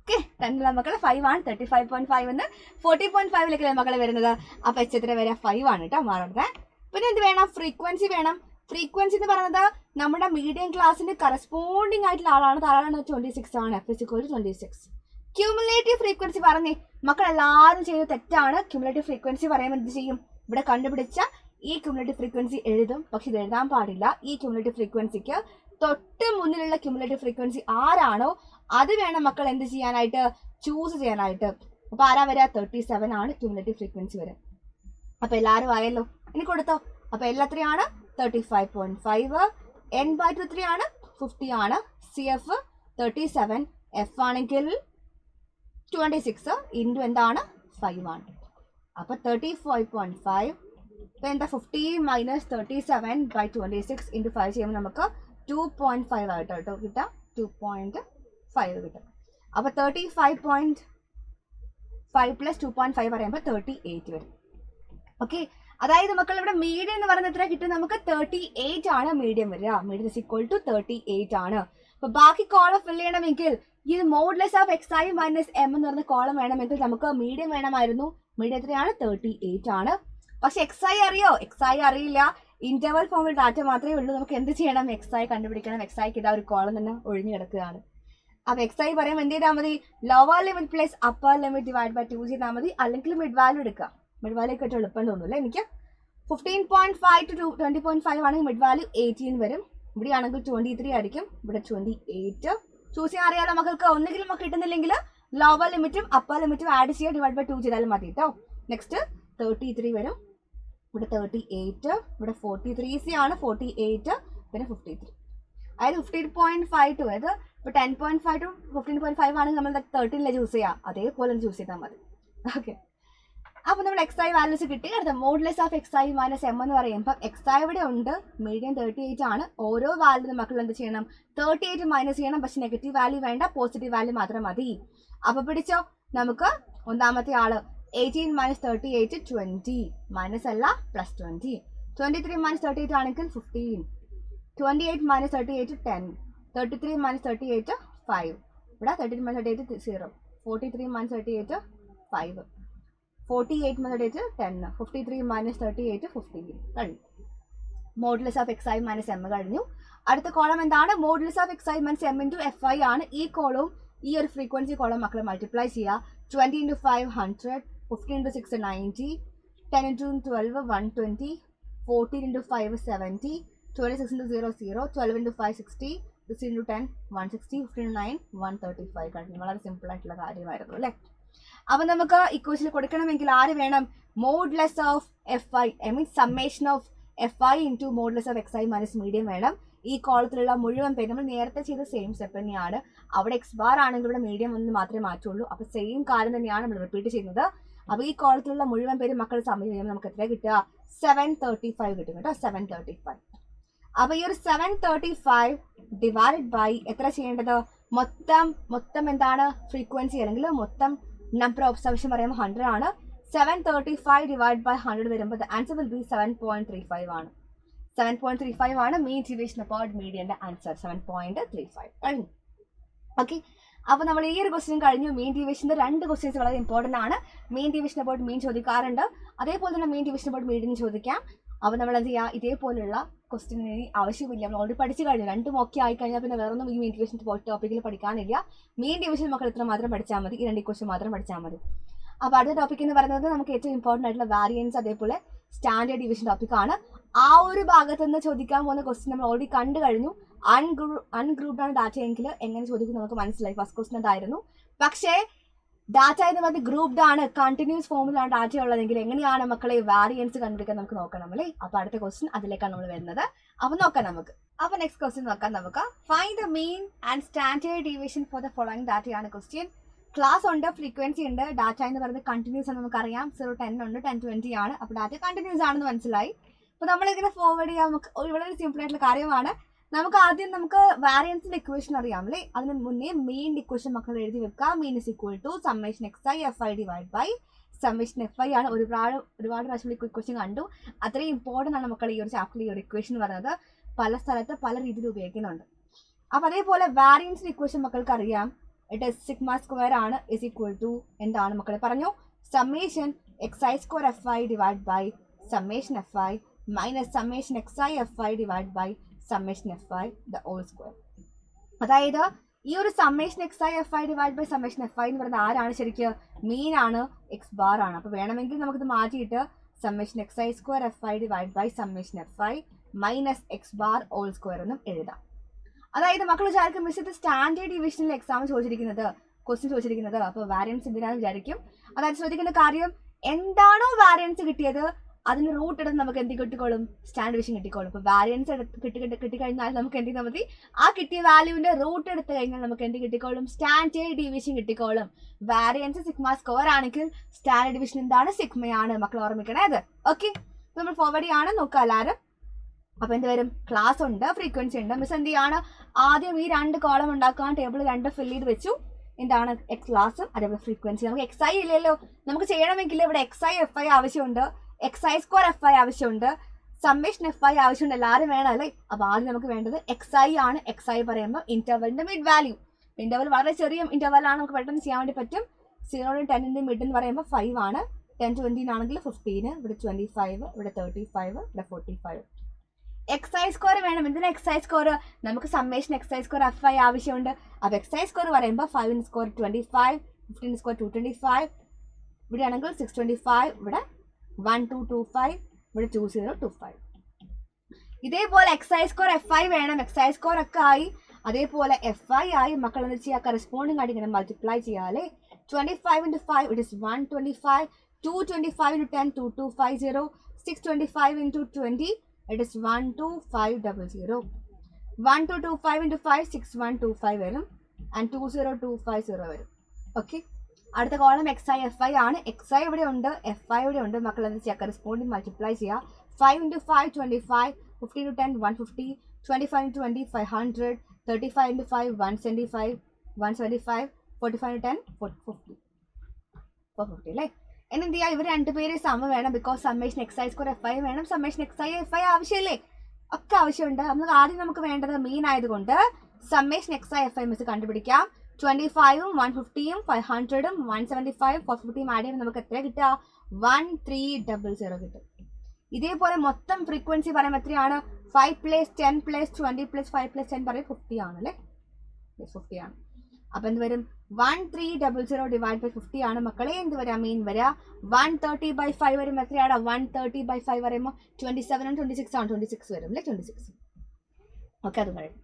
ഓക്കെ, 10 മക്കളെ 5 ആണ്. 35.5 എന്ന് 40.5 മക്കളെ വരുന്നത്. അപ്പൊ H എത്ര വരിക? 5 ആണ് കേട്ടോ, മാറരുത്. പിന്നെ എന്ത് വേണം? ഫ്രീക്വൻസി വേണം. ഫ്രീക്വൻസി എന്ന് പറയുന്നത് നമ്മുടെ മീഡിയം ക്ലാസ്സിന് കറസ്പോണ്ടിങ് ആയിട്ടുള്ള ആളാണ്. താഴെ 26 ആണ്. F = 26. ക്യുമുലേറ്റീവ് ഫ്രീക്വൻസി പറഞ്ഞേ മക്കൾ, എല്ലാവരും ചെയ്ത് തെറ്റാണ്. ക്യുമുലേറ്റീവ് ഫ്രീക്വൻസി പറയുമ്പോൾ എന്ത് ചെയ്യും? ഇവിടെ കണ്ടുപിടിച്ച ഈ ക്യുമുലേറ്റീവ് ഫ്രീക്വൻസി എഴുതും, പക്ഷെ ഇത് എഴുതാൻ പാടില്ല. ഈ ക്യുമുലേറ്റീവ് ഫ്രീക്വൻസിക്ക് തൊട്ട് മുന്നിലുള്ള ക്യുമുലേറ്റീവ് ഫ്രീക്വൻസി ആരാണോ അത് വേണം മക്കൾ എന്ത് ചെയ്യാനായിട്ട്? ചൂസ് ചെയ്യാനായിട്ട്. അപ്പൊ ആരാ വരിക? 37 ആണ് ക്യുമുലേറ്റീവ് ഫ്രീക്വൻസി വരിക. അപ്പൊ എല്ലാവരും ആയല്ലോ. ഇനി കൊടുത്തോ. അപ്പൊ L എത്രയാണ്? 35.5. N/2 എത്രയാണ്? 50 ആണ്. CF 37. F ആണെങ്കിൽ 26 ഇൻറ്റു എന്താണ്? 5 ആണ്. അപ്പൊ 35.5. ഇപ്പൊ എന്താ? 50 - 37/26 ഇൻറ്റു 5 ചെയ്യുമ്പോൾ നമുക്ക് 2.5 ആയിട്ട് കേട്ടോ കിട്ടാം. 2.5 കിട്ടും. അപ്പൊ 35.5 + 2.5 പറയുമ്പോൾ 38 വരും. ഓക്കെ, അതായത് മക്കൾ ഇവിടെ മീഡിയം എന്ന് പറയുന്നത് എത്ര കിട്ടും? നമുക്ക് 38 ആണ് മീഡിയം വരിക. മീഡിയം = 38 ആണ്. അപ്പൊ ബാക്കി കോളം ഫിൽ ചെയ്യണമെങ്കിൽ ഇത് മോഡുലസ് ഓഫ് XI - M എന്ന് പറഞ്ഞ കോളം വേണമെങ്കിൽ നമുക്ക് മീഡിയം വേണമായിരുന്നു. മീഡിയം എത്രയാണ്? 38 ആണ്. പക്ഷെ XI അറിയോ? XI അറിയില്ല. ഇന്റർവൽ ഫോമിൽ ഡാറ്റ മാത്രമേ ഉള്ളൂ. നമുക്ക് എന്ത് ചെയ്യണം? XI കണ്ടുപിടിക്കണം. XIക്ക് ഇതാ ഒരു കോളം തന്നെ ഒഴിഞ്ഞു കിടക്കുകയാണ്. അപ്പൊ XI പറയുമ്പോൾ എന്ത് ചെയ്താൽ മതി? Lower limit plus upper limit divide by 2 ചെയ്താൽ മതി. അല്ലെങ്കിൽ മിഡ് വാല്യൂ എടുക്കാം. മിഡ് വാല്യൂ ഒക്കെ എളുപ്പം തോന്നുന്നില്ല എനിക്ക്. 15.5 to 20.5 ആണെങ്കിൽ മിഡ് വാല്യൂ 18 വരും. ഇവിടെ ആണെങ്കിൽ 23 ആയിരിക്കും, ഇവിടെ 28. ചൂസ് ചെയ്യാൻ അറിയാലോ മക്കൾക്ക്. ഒന്നുകിൽ നമുക്ക് കിട്ടുന്നില്ലെങ്കിൽ ലോവർ ലിമിറ്റും അപ്പർ ലിമിറ്റും ആഡ് ചെയ്യുക, ഡിവൈഡ് ബൈ 2 ചെയ്താലും മതി കേട്ടോ. നെക്സ്റ്റ് 33 വരും, ഇവിടെ 38, ഇവിടെ 43 ഈസി ആണ്, 48 പിന്നെ 53. അതായത് 15.5 ടു അതായത് ഇപ്പോൾ 10.5 to 15.5 ആണെങ്കിൽ നമ്മൾ 13 ചൂസ് ചെയ്യാം. അതേപോലെ ചൂസ് ചെയ്താൽ മതി. ഓക്കെ, അപ്പോൾ നമ്മൾ XI വാല്യൂസ് കിട്ടി. അടുത്ത modulus of XI minus M എന്ന് പറയുമ്പോൾ XI ഇവിടെ ഉണ്ട്, മീഡിയം 38 ആണ്. ഓരോ വാല്യൂ മക്കൾ എന്ത് ചെയ്യണം? 38 മൈനസ് ചെയ്യണം. പക്ഷെ നെഗറ്റീവ് വാല്യൂ വേണ്ട, പോസിറ്റീവ് വാല്യൂ മാത്രം മതി. അപ്പോൾ പിടിച്ചോ, നമുക്ക് ഒന്നാമത്തെ ആള് 18 മൈനസ് 38 20, മൈനസ് അല്ല പ്ലസ് 20. 23 മൈനസ് 38 ആണെങ്കിൽ 15, 28 മൈനസ് 38 10, 33 മൈനസ് 38 5, ഇവിടെ 33 മൈനസ് 38 0, 43 മൈനസ് 38 5, 48 മൈനസ് 38 10, 53 മൈനസ് 38 15 കഴിഞ്ഞു. Modulus of XI minus M കഴിഞ്ഞു. അടുത്ത കോളം എന്താണ്? Modulus of XI minus M into FI ആണ്. ഈ കോളവും ഈ ഒരു ഫ്രീക്വൻസി കോളം മക്കളെ മൾട്ടിപ്ലൈ ചെയ്യുക. 20 into 5 100, 15 into 6 90, 10 into 12 120, 14 into 5 70, 26 into 0 0, 12 into 5 60, 16 into 10 160, 15 into 9 135 കഴിഞ്ഞു. വളരെ സിമ്പിൾ ആയിട്ടുള്ള കാര്യമായിരുന്നു അല്ലേ? അപ്പം നമുക്ക് ഇക്വേഷൻ കൊടുക്കണമെങ്കിൽ ആര് വേണം? Modulus of FI, I mean summation of FI into modulus of XI minus medium വേണം. ഈ കോളത്തിലുള്ള മുഴുവൻ പേര് നമ്മൾ നേരത്തെ ചെയ്ത സെയിം സ്റ്റെപ്പ് തന്നെയാണ്. അവിടെ X ബാർ ആണെങ്കിൽ ഇവിടെ മീഡിയം ഒന്ന് മാത്രമേ മാറ്റുള്ളൂ. അപ്പോൾ സെയിം കാര്യം തന്നെയാണ് നമ്മൾ റിപ്പീറ്റ് ചെയ്യുന്നത്. അപ്പോൾ ഈ കോളത്തിലുള്ള മുഴുവൻ പേര് മക്കൾ സമയം ചെയ്യുമ്പോൾ നമുക്ക് എത്ര കിട്ടുക? 735 കിട്ടും കേട്ടോ, 735. അപ്പോൾ ഈ ഒരു 735 ഡിവൈഡ് ബൈ എത്ര ചെയ്യേണ്ടത്? മൊത്തം എന്താണ്? ഫ്രീക്വൻസി അല്ലെങ്കിൽ മൊത്തം നമ്പർ ഓഫ് ഒബ്സർവേഷൻ പറയുമ്പോൾ 100 ആണ്. 735 ഡിവൈഡ് ബൈ 100 വരുമ്പോൾ ആൻസർ വിൽ ബി 7.35 ആണ്. 7.35 ആണ് മീൻ ഡിവിഷൻ അബൌട്ട് മീഡിയന്റെ ആൻസർ. 7.35 കഴിഞ്ഞു. ഓക്കെ, അപ്പോൾ നമ്മൾ ഈ ഒരു ക്വസ്റ്റ്യൻ കഴിഞ്ഞു. മീൻ ഡിവിഷന്റെ 2 ക്വസ്റ്റ്യൻസ് വളരെ ഇമ്പോർട്ടൻ്റ് ആണ്. മീൻ ഡിവിഷൻ അബൌട്ട് മീൻ ചോദിക്കാറുണ്ട്, അതേപോലെ തന്നെ മീൻ ഡിവിഷൻ അബൌട്ട് മീഡിയൻ ചോദിക്കാം. അപ്പോൾ നമ്മൾ എന്ത് ചെയ്യുക? ഇതേപോലുള്ള ക്വസ്റ്റ്യൻ ആവശ്യമില്ല, നമ്മൾ ഓൾറെഡി പഠിച്ചു കഴിഞ്ഞു. 2 ഓക്കെ ആയി കഴിഞ്ഞാൽ പിന്നെ വേറെ ഒന്നും ഈ മീൻ ഡിവിഷൻ ടോപ്പിക്കിൽ പഠിക്കാനില്ല. മീൻ ഡിവിഷൻ മക്കൾ ഇത്ര മാത്രം പഠിച്ചാൽ മതി, ഈ 2 ക്വസ്റ്റ്യൻ മാത്രം പഠിച്ചാൽ മതി. അപ്പോൾ അടുത്ത ടോപ്പിക് എന്ന് പറയുന്നത് നമുക്ക് ഏറ്റവും ഇമ്പോർട്ടൻ്റ് ആയിട്ടുള്ള വാരിയൻസ് അതേപോലെ സ്റ്റാൻഡേർഡ് ഡിവിഷൻ ടോപ്പിക്കാണ്. ആ ഒരു ഭാഗത്ത് നിന്ന് ചോദിക്കാൻ പോകുന്ന ക്വസ്റ്റ്യൻ നമ്മൾ ഓൾറെഡി കണ്ടു കഴിഞ്ഞു. അൺഗ്രൂപ്ഡ് ആണ് ഡാറ്റ എങ്കിൽ എങ്ങനെ ചോദിക്കും നമുക്ക് മനസ്സിലായി. ഫസ്റ്റ് ക്വസ്റ്റ്യൻ അതായിരുന്നു. പക്ഷേ ഡാറ്റ എന്ന് പറഞ്ഞാൽ ഗ്രൂപ്പ്ഡ് ആണ്, കണ്ടിന്യൂസ് ഫോമിലാണ് ഡാറ്റ ഉള്ളതെങ്കിൽ എങ്ങനെയാണ് മക്കളെ വാരിയൻസ് കണ്ടുപിടിക്കാൻ നമുക്ക് നോക്കണം അല്ലേ? അപ്പോൾ അടുത്ത ക്വസ്റ്റ്യൻ അതിലേക്കാണ് നമ്മൾ വരുന്നത്. അപ്പോൾ നോക്കാം നമുക്ക്. അപ്പോൾ നെക്സ്റ്റ് ക്വസ്റ്റ്യൻ നോക്കാം നമുക്ക്. Find the mean and standard deviation for the following ഡാറ്റയാണ് ക്വസ്റ്റ്യൻ. ക്ലാസ് ഉണ്ട്, ഫ്രീക്വൻസി ഉണ്ട്, ഡാറ്റ എന്ന് പറയുന്നത് കണ്ടിന്യൂസ് ആണ് നമുക്കറിയാം. 0 10 ഉണ്ട്, 10 20 ആണ്. അപ്പോൾ ഡാറ്റ കണ്ടിന്യൂസ് ആണെന്ന് മനസ്സിലായി. അപ്പോൾ നമ്മളിങ്ങനെ ഫോർവേഡ് ചെയ്യാൻ നമുക്ക് വളരെ സിമ്പിൾ ആയിട്ടുള്ള കാര്യമാണ്. നമുക്ക് ആദ്യം വാരിയൻസിന്റെ ഇക്വേഷൻ അറിയാം അല്ലേ? അതിന് മുന്നേ മെയിൻ ഇക്വേഷൻ മക്കൾ എഴുതി വെക്കാം. Mean is equal to summation XI FI divide by summation FI ആണ്. ഒരുപാട് പ്രാവശ്യം ഇക്വേഷൻ കണ്ടു. അത്രയും ഇമ്പോർട്ടൻ്റ് ആണ് മക്കൾ ഈ ഒരു ചാപ്റ്ററിൽ ഈ ഒരു ഇക്വേഷൻ പറയുന്നത്. പല സ്ഥലത്ത് പല രീതിയിൽ ഉപയോഗിക്കുന്നുണ്ട്. അപ്പോൾ അതേപോലെ വാരിയൻസിന്റെ ഇക്വേഷൻ മക്കൾക്ക് അറിയാം. ഇറ്റ് ഇസ് സിഗ്മ സ്ക്വയർ ആണ് ഇസ് ഈക്വൽ ടു എന്താണ് മക്കളെ പറഞ്ഞു? Summation XI square FI divide by summation FI minus summation XI FI divide by summation FI the whole square. അതായത് ഈ ഒരു summation XI FI divide by summation FI എന്ന് പറയുന്നത് ആരാണ്? ശരിക്കും മീൻ ആണ്, X ബാർ ആണ്. അപ്പോൾ വേണമെങ്കിൽ നമുക്കിത് മാറ്റിയിട്ട് summation XI square FI divide by summation FI minus X bar whole square എന്നും എഴുതാം. അതായത് മക്കൾ വിചാരിക്കും മിസ് ഇത് സ്റ്റാൻഡേർഡ് ഡിവിഷനിൽ ക്വസ്റ്റ്യൻ ചോദിച്ചിരിക്കുന്നത്, അപ്പോൾ വാരിയൻസ് എന്തിനാണെന്ന് വിചാരിക്കും. അതായത് ശ്രദ്ധിക്കേണ്ട കാര്യം, എന്താണോ വാരിയൻസ് കിട്ടിയത് അതിന് റൂട്ട് എടുത്ത് നമുക്ക് എന്ത് കിട്ടിക്കോളും? സ്റ്റാൻഡേർഡ് ഡിവിഷൻ കിട്ടിക്കോളും. ഇപ്പോൾ വാരിയൻസ് കിട്ടിക്കഴിഞ്ഞാൽ നമുക്ക് എന്ത് ചെയ്താൽ മതി? ആ കിട്ടിയ വാല്യൂവിന്റെ റൂട്ട് എടുത്ത് കഴിഞ്ഞാൽ നമുക്ക് എന്ത് കിട്ടിക്കോളും? സ്റ്റാൻഡേർഡ് ഡിവിഷൻ കിട്ടിക്കോളും. വാരിയൻസ് സിഗ്മ സ്ക്വയർ ആണെങ്കിൽ സ്റ്റാൻഡേർഡ് ഡിവിഷൻ എന്താണ്? സിഗ്മയാണ്. മക്കൾ ഓർമ്മിക്കണേ അത്. ഓക്കെ, നമ്മൾ ഫോർവേഡ് ആണ് നോക്കാം എല്ലാവരും. അപ്പോൾ എന്ത് വരും? ക്ലാസ് ഉണ്ട്, ഫ്രീക്വൻസി ഉണ്ട്. മിസ് എന്ത് ചെയ്യാണ്? ആദ്യം ഈ 2 കോളം ഉണ്ടാക്കാൻ ടേബിൾ 2 ഫിൽ ചെയ്ത് വെച്ചു. എന്താണ്? ക്ലാസും അതേപോലെ ഫ്രീക്വൻസി. നമുക്ക് XI ഇല്ലല്ലോ, നമുക്ക് ചെയ്യണമെങ്കിൽ ഇവിടെ XI FI ആവശ്യമുണ്ട്, XI സ്ക്വയർ FI ആവശ്യമുണ്ട്, സമ്മേഷൻ FI ആവശ്യമുണ്ട്. എല്ലാവരും വേണം അല്ലേ? അപ്പോൾ ആദ്യം നമുക്ക് വേണ്ടത് XI ആണ്. XI പറയുമ്പോൾ ഇന്റർവെലിന്റെ മിഡ് വാല്യൂ. ഇന്റർവെൽ വളരെ ചെറിയ ഇന്റർവെൽ ആണ്, നമുക്ക് പെട്ടെന്ന് ചെയ്യാൻ വേണ്ടി പറ്റും. 0 10 മിഡ് എന്ന് പറയുമ്പോൾ 5 ആണ്. 10 20 ആണെങ്കിൽ 15, ഇവിടെ 25, ഇവിടെ 35, ഇവിടെ 45. എക്സൈ സ്കോർ വേണം. എന്തിനാ എക്സൈ സ്കോർ? നമുക്ക് സമ്മേഷൻ എക്സൈ സ്കോർ FI ആവശ്യമുണ്ട്. അപ്പോൾ എക്സൈ സ്കോർ പറയുമ്പോൾ 5 സ്കോർ 25, 15 സ്കോർ 225, ഇവിടെ ആണെങ്കിൽ 625, ഇവിടെ 1225, ഇവിടെ 2025. ഇതേപോലെ എക്സൈ സ്കോർ FI വേണം. എക്സൈ സ്കോർ ഒക്കെ ആയി. അതേപോലെ FI ആയി മക്കൾ എന്ന് ചെയ്യുക, കറസ്പോണ്ടിങ് ആയിട്ട് ഇങ്ങനെ multiply ചെയ്യാല്ലേ. 25 into 5 it is 125, 225 into 10 2250, 625 into 20 it is 12500, 1225 into 5 6125 വരും, ആൻഡ് 20250 വരും. ഓക്കെ, അടുത്ത കോളം XI FI ആണ്. XI ഇവിടെ ഉണ്ട്, FI ഇവിടെ ഉണ്ട്. മക്കൾ എന്താ ചെയ്യുക, കറസ്പോണ്ടിങ് മൾട്ടിപ്ലൈ ചെയ്യുക. 5 into 5 25, 15 into 10 150, 25 into 20 500, 35 into 5 175, 175, 45 into 10 450 അല്ലേ. ഇനി എന്ത് ചെയ്യുക, ഇവർ രണ്ടുപേര് സമ വേണം. ബിക്കോസ് സമ്മേഷൻ എക്സൈ സ്കോർ FI വേണം, സമ്മേഷൻ XI FI ആവശ്യമില്ലേ, ഒക്കെ ആവശ്യമുണ്ട്. ആദ്യം നമുക്ക് വേണ്ടത് മീൻ ആയതുകൊണ്ട് സമ്മേഷൻ XI FI മിസ് കണ്ടുപിടിക്കാം. 25ഉം 150ഉം 500ഉം 175 450 ആഡ് ചെയ്യുമ്പോൾ നമുക്ക് എത്ര കിട്ടുക, 1300 കിട്ടും. ഇതേപോലെ മൊത്തം ഫ്രീക്വൻസി പറയുമ്പോൾ എത്രയാണ്, 5 + 10 + 20 + 5 + 10 പറയും 50 ആണല്ലേ. 50 ആണ്. അപ്പം എന്ത് വരും, 1300 ഡിവൈഡ് ബൈ 50 ആണ് മക്കളെ. എന്ത് വരാ, മീൻ വരാ 130/5 വരും. എത്രയാണ്, 130/5 പറയുമ്പോൾ 27 26 ആണ്, 26 വരും അല്ലേ, 26. ഓക്കെ, അത് കഴിയും.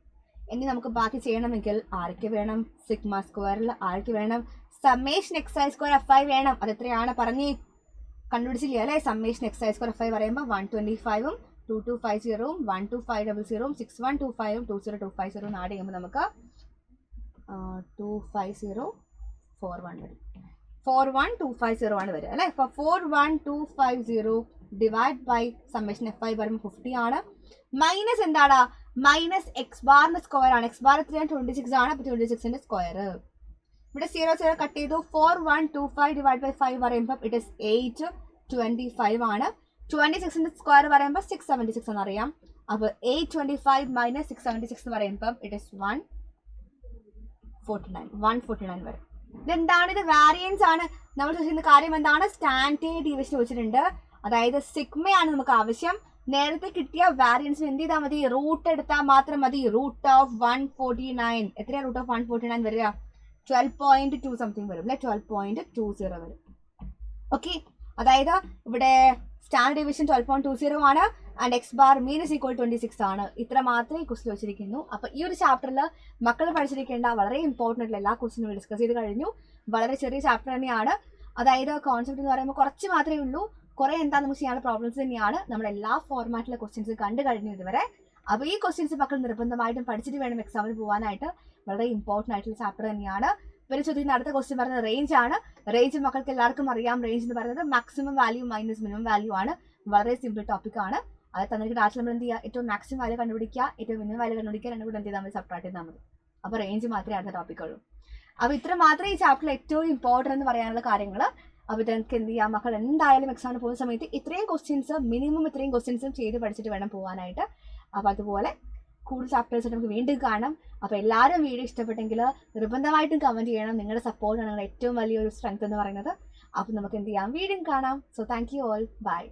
ഇനി നമുക്ക് ബാക്കി ചെയ്യണമെങ്കിൽ ആർക്ക് വേണം, സിഗ്മ സ്ക്വയറിൽ ആർക്ക് വേണം, സമ്മേഷൻ XI സ്ക്വയർ FI വേണം. അതെത്രയാണ് പറഞ്ഞ് കണ്ടുപിടിച്ചില്ല അല്ലേ. സമ്മേഷൻ XI സ്ക്വയർ FI പറയുമ്പോൾ 125ഉം 2250ഉം 12500ഉം 6125ഉം 20250 ആഡ് ചെയ്യുമ്പോൾ നമുക്ക് 25041 വരും. 41250 ആണ് വരിക അല്ലേ. അപ്പോൾ 41250 ഡിവൈഡ് ബൈ സമ്മേഷൻ FI പറയുമ്പോൾ 50 ആണ്. മൈനസ് എന്താണ്, മൈനസ് എക്സ് ബാറിന്റെ സ്ക്വയർ ആണ്. എക്സ് ബാർ എത്രയാണ്, 26 ആണ്. അപ്പോൾ 26ന്റെ സ്ക്വയർ ഇവിടെ 0 കട്ട് ചെയ്തു. 4125 ഡിവൈഡ് ബൈ 5 പറയുമ്പോൾ ഇറ്റ് ഇസ് 825 ആണ്. 26ന്റെ സ്ക്വയർ പറയുമ്പോൾ 676 എന്നറിയാം. അപ്പോൾ 825 മൈനസ് 676 എന്ന് പറയുമ്പോൾ ഇറ്റ് ഇസ് 149 വരും. ഇതെന്താണ്, ഇത് വാരിയൻസ് ആണ്. നമ്മൾ ചോദിക്കുന്ന കാര്യം എന്താണ്, സ്റ്റാൻഡേർഡ് ഡീവിയേഷൻ ചോദിച്ചിട്ടുണ്ട്. അതായത് സിഗ്മയാണ് നമുക്ക് ആവശ്യം. നേരത്തെ കിട്ടിയ വാരിയൻസിന് എന്ത് ചെയ്താൽ മതി, റൂട്ട് എടുത്താൽ മാത്രം മതി. റൂട്ട് ഓഫ് 149 എത്രയാണ്, റൂട്ട് ഓഫ് 149 വരിക 12.2 സംതിങ് വരും അല്ലെ, 12.20 വരും. ഓക്കെ, അതായത് ഇവിടെ സ്റ്റാൻഡേർഡ് ഡീവിയേഷൻ 12.20 ആണ്. ആൻഡ് എക്സ് ബാർ മീനസ് ഈക്വൽ 26 ആണ്. ഇത്ര മാത്രമേ ഈ ക്വസ്റ്റ്യൻ വെച്ചിരിക്കുന്നു. അപ്പോൾ ഈ ഒരു ചാപ്റ്ററിൽ മക്കൾ പഠിച്ചിരിക്കേണ്ട വളരെ ഇമ്പോർട്ടൻ്റ് ആയിട്ടുള്ള എല്ലാ ക്വസ്റ്റ്യനും ഡിസ്കസ് ചെയ്ത് കഴിഞ്ഞു. വളരെ ചെറിയ ചാപ്റ്റർ തന്നെയാണ്. അതായത് കോൺസെപ്റ്റ് എന്ന് പറയുമ്പോൾ കുറച്ച് മാത്രമേ ഉള്ളൂ. കുറേ എന്താ നമുക്ക് ചെയ്യാനുള്ള പ്രോബ്ലംസ് തന്നെയാണ്. നമ്മൾ എല്ലാ ഫോർമാറ്റിലെ ക്വസ്റ്റ്യൻസ് കണ്ടു കഴിഞ്ഞു ഇതുവരെ. അപ്പോൾ ഈ ക്വസ്റ്റ്യൻസ് മക്കൾ നിർബന്ധമായിട്ടും പഠിച്ചിട്ട് വേണം എക്സാമിന് പോകാനായിട്ട്. വളരെ ഇമ്പോർട്ടൻ്റ് ആയിട്ടുള്ള ചാപ്റ്റർ തന്നെയാണ്. പിന്നെ ചോദിക്കുന്ന അടുത്ത ക്വസ്റ്റ്യൻ പറയുന്നത് റേഞ്ച് ആണ്. റേഞ്ച് മക്കൾക്ക് എല്ലാവർക്കും അറിയാം. റേഞ്ച് എന്ന് പറയുന്നത് maximum value minus minimum value ആണ്. വളരെ സിമ്പിൾ ടോപ്പിക് ആണ്. അത് തന്നിട്ട് ഡാറ്റ നമ്മൾ എന്ത് ചെയ്യുക, ഏറ്റവും മാക്സിമം വാല്യൂ കണ്ടുപിടിക്കുക, ഏറ്റവും മിനിമം വാല്യൂ കണ്ടുപിടിക്കുക, രണ്ടും കൂടെ എന്ത് ചെയ്താൽ മതി, സബ്ട്രാക്ട് ചെയ്താൽ മതി. അപ്പോൾ റേഞ്ച് മാത്രമേ അടുത്ത ടോപ്പിക് ഉള്ളൂ. അപ്പോൾ ഇത്ര മാത്രമേ ഈ ചാപ്റ്ററിൽ ഏറ്റവും ഇമ്പോർട്ടൻ്റ് എന്ന് പറയാനുള്ള കാര്യങ്ങൾ. അപ്പോൾ ഇതെനിക്ക് എന്ത് ചെയ്യാം, മക്കൾ എന്തായാലും എക്സാമിന് പോകുന്ന സമയത്ത് ഇത്രയും ക്വസ്റ്റ്യൻസ് മിനിമം ഇത്രയും ക്വസ്റ്റ്യൻസും ചെയ്ത് പഠിച്ചിട്ട് വേണം പോകാനായിട്ട്. അപ്പോൾ അതുപോലെ കൂടുതൽ ചാപ്റ്റേഴ്സ് നമുക്ക് വീണ്ടും കാണാം. അപ്പോൾ എല്ലാവരും വീഡിയോ ഇഷ്ടപ്പെട്ടെങ്കിൽ നിർബന്ധമായിട്ടും കമൻറ്റ് ചെയ്യണം. നിങ്ങളുടെ സപ്പോർട്ടാണ് നിങ്ങളുടെ ഏറ്റവും വലിയൊരു സ്ട്രെങ്ത് എന്ന് പറയുന്നത്. അപ്പോൾ നമുക്ക് എന്ത് ചെയ്യാം, വീണ്ടും കാണാം. So thank you all, by.